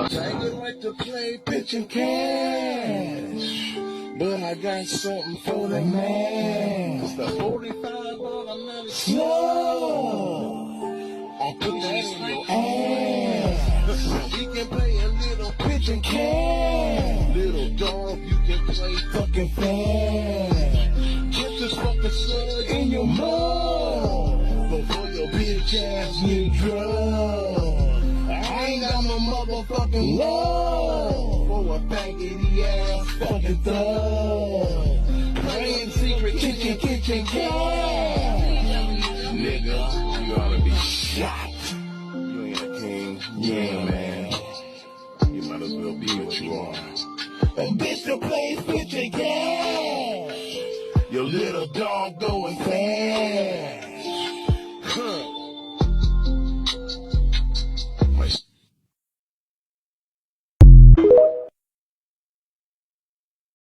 They like to play pitching cash, but I got something for the man. It's the 45 automatic slow. I'll put that in your ass. We can play a little pitching cash. Little dog, you can play fucking fast. Get this fucking slug in your mouth before your bitch ass get drugged. I ain't got no motherfucking love for a faggoty ass fucking thug. Playing secret kitchen cat. Nigga, you ought to be shot. You ain't a king. Yeah, man. You might as well be what you are. A bitch that plays kitchen cat.